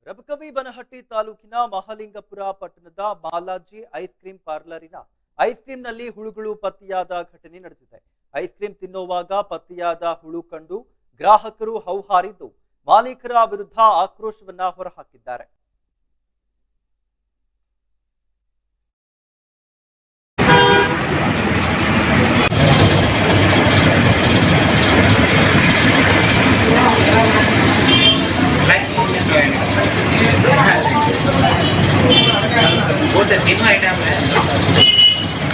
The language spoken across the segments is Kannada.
ರಬಕವಿಬನಹಟ್ಟಿ ತಾಲೂಕಿನ ಮಹಾಲಿಂಗಪುರ ಪಟ್ಟಣದ ಬಾಲಾಜಿ ಐಸ್ ಕ್ರೀಂ ಪಾರ್ಲರಿನ ಐಸ್ ಕ್ರೀಂನಲ್ಲಿ ಹುಳುಗಳು ಪತ್ತೆಯಾದ ಘಟನೆ ನಡೆದಿದೆ. ಐಸ್ ಕ್ರೀಂ ತಿನ್ನುವಾಗ ಪತ್ತೆಯಾದ ಹುಳು ಕಂಡು ಗ್ರಾಹಕರು ಹೌಹಾರಿದ್ದು ಮಾಲೀಕರ ವಿರುದ್ಧ ಆಕ್ರೋಶವನ್ನ ಹೊರಹಾಕಿದ್ದಾರೆ.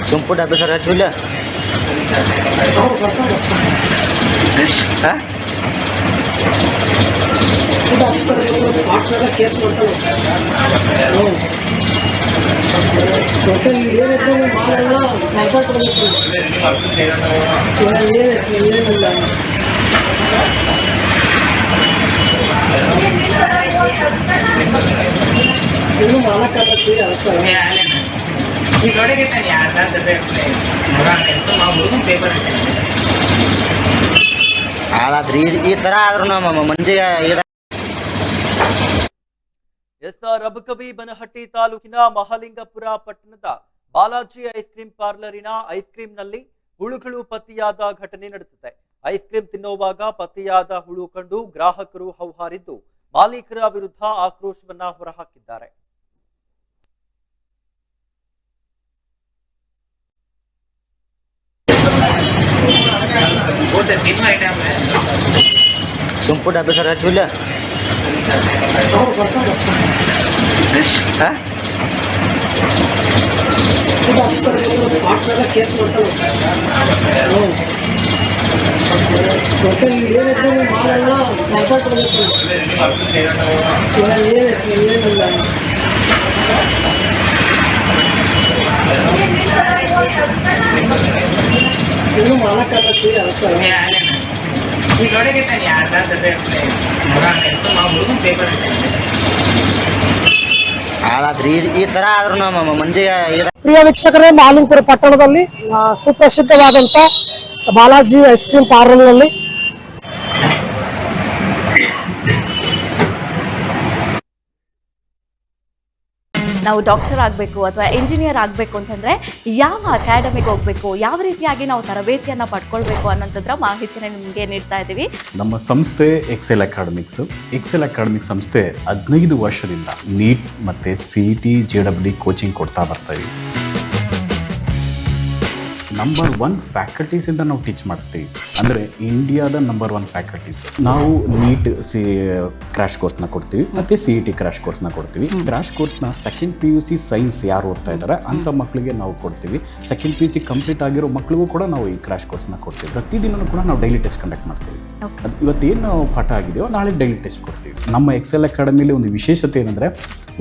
संपुट ऑफिसर है बोलिए केस ಟೋಟಲ್ ಏನಿದೆ ಮಾಲೆಲ್ಲ ಸೈಬರ್ ಕೊಡಬೇಕು. ಏನಿಲ್ಲ ಇನ್ನು ಮಾಲಕ್ಕಾಗತ್ತಿ ಅದಕ್ಕೆ ಆದ್ರಿ ಈ ತರ ಆದ್ರೂ ನಮ್ಮ ಮಂದಿಗೆ ರಬಕವಿಬನಹಟ್ಟಿ ತಾಲೂಕಿನ ಮಹಾಲಿಂಗಪುರ ಪಟ್ಟಣದ ಬಾಲಾಜಿ ಐಸ್ ಕ್ರೀಂ ಪಾರ್ಲರಿನ ಐಸ್ ಕ್ರೀಂನಲ್ಲಿ ಹುಳುಗಳು ಪತ್ತೆಯಾದ ಘಟನೆ ನಡೆದಿದೆ. ಐಸ್ ಕ್ರೀಂ ತಿನ್ನುವಾಗ ಪತ್ತೆಯಾದ ಹುಳು ಕಂಡು ಗ್ರಾಹಕರು ಹೌಹಾರಿದ್ದು ಮಾಲೀಕರ ವಿರುದ್ಧ ಆಕ್ರೋಶವನ್ನ ಹೊರಹಾಕಿದ್ದಾರೆ. संपुट ऑफिसर है बोलिए ಕೇಸ್ ಟೋಟಲ್ ಏನಿದೆ ಮಾಲೆಲ್ಲ ಸೈಬರ್ ಕೊಡಬೇಕು. ಏನಿಲ್ಲ ಇನ್ನು ಮಾಲಕ್ಕಾಗತ್ತಿ ಅದಕ್ಕೆ ಆದ್ರಿ ಈ ತರ ಆದ್ರೂ ನಮ್ಮ ಮಂದಿಗೆ ಪ್ರಿಯ ವೀಕ್ಷಕರೇ, ಮಹಾಲಿಂಗಪುರ ಪಟ್ಟಣದಲ್ಲಿ ಸುಪ್ರಸಿದ್ಧವಾದಂಥ ಬಾಲಾಜಿ ಐಸ್ ಕ್ರೀಂ ಪಾರ್ಲರ್ನಲ್ಲಿ ನಾವು ಡಾಕ್ಟರ್ ಆಗಬೇಕು ಅಥವಾ ಇಂಜಿನಿಯರ್ ಆಗಬೇಕು ಅಂತಂದರೆ ಯಾವ ಅಕಾಡೆಮಿಗೆ ಹೋಗಬೇಕು, ಯಾವ ರೀತಿಯಾಗಿ ನಾವು ತರಬೇತಿಯನ್ನು ಪಡ್ಕೊಳ್ಬೇಕು ಅನ್ನೋಂಥದ್ರ ಮಾಹಿತಿನ ನಿಮಗೆ ನೀಡ್ತಾ ಇದ್ದೀವಿ. ನಮ್ಮ ಸಂಸ್ಥೆ ಎಕ್ಸೆಲ್ ಅಕಾಡೆಮಿಕ್ ಸಂಸ್ಥೆ 15 ವರ್ಷದಿಂದ ನೀಟ್ ಮತ್ತು CET JEE ಕೋಚಿಂಗ್ ಕೊಡ್ತಾ ಬರ್ತಾ ಇದ್ದೀವಿ. ನಂಬರ್ 1 ಫ್ಯಾಕಲ್ಟೀಸಿಂದ ನಾವು ಟೀಚ್ ಮಾಡಿಸ್ತೀವಿ. ಅಂದರೆ ಇಂಡಿಯಾದ ನಂಬರ್ 1 ಫ್ಯಾಕಲ್ಟೀಸ್. ನಾವು ನೀಟ್ ಕ್ರ್ಯಾಶ್ ಕೋರ್ಸ್ನ ಕೊಡ್ತೀವಿ ಮತ್ತು CET ಕ್ರ್ಯಾಶ್ ಕೋರ್ಸ್ನ ಕೊಡ್ತೀವಿ. ಕ್ರ್ಯಾಶ್ ಕೋರ್ಸ್ನ ಸೆಕೆಂಡ್ PUC ಸೈನ್ಸ್ ಯಾರು ಓದ್ತಾ ಇದ್ದಾರೆ ಅಂಥ ಮಕ್ಕಳಿಗೆ ನಾವು ಕೊಡ್ತೀವಿ. ಸೆಕೆಂಡ್ PUC ಕಂಪ್ಲೀಟ್ ಆಗಿರೋ ಮಕ್ಕಳಿಗೂ ಕೂಡ ನಾವು ಈ ಕ್ರ್ಯಾಶ್ ಕೋರ್ಸ್ನ ಕೊಡ್ತೀವಿ. ಪ್ರತಿದಿನವೂ ಕೂಡ ನಾವು ಡೈಲಿ ಟೆಸ್ಟ್ ಕಂಡಕ್ಟ್ ಮಾಡ್ತೀವಿ. ಅದು ಇವತ್ತೇನು ನಾವು ಪಾಠ ಆಗಿದೆಯೋ ನಾಳೆ ಡೈಲಿ ಟೆಸ್ಟ್ ಕೊಡ್ತೀವಿ. ನಮ್ಮ ಎಕ್ಸೆಲ್ ಅಕಾಡೆಮಿಲಿ ಒಂದು ವಿಶೇಷತೆ ಏನಂದರೆ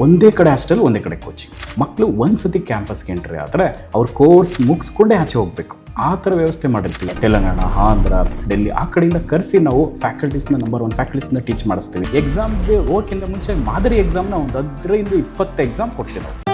ಒಂದೇ ಕಡೆ ಹಾಸ್ಟೆಲ್, ಒಂದೇ ಕಡೆ ಕೋಚಿಂಗ್. ಮಕ್ಕಳು ಒಂದು ಸತಿ ಕ್ಯಾಂಪಸ್ಗೆ ಎಂಟ್ರಿ ಆದರೆ ಅವ್ರ ಕೋರ್ಸ್ ಮುಗಿಸ್ಕೊಂಡೇ ಆಚೆ ಹೋಗಬೇಕು. ಆ ಥರ ವ್ಯವಸ್ಥೆ ಮಾಡಿರ್ತೀವಿ. ತೆಲಂಗಾಣ, ಆಂಧ್ರ, ಡೆಲ್ಲಿ ಆ ಕಡೆಯಿಂದ ಕರೆಸಿ ನಾವು ಫ್ಯಾಕಲ್ಟೀಸ್ನ ನಂಬರ್ 1 ಫ್ಯಾಕಲ್ಟೀಸ್ನ ಟೀಚ್ ಮಾಡಿಸ್ತೀವಿ. ಎಕ್ಸಾಮ್ಗೆ ಹೋಗೋಕ್ಕಿಂತ ಮುಂಚೆ ಮಾದರಿ ಎಕ್ಸಾಮ್ನ ಒಂದು 15-20 ಎಕ್ಸಾಮ್ ಕೊಡ್ತೀವಿ ನಾವು.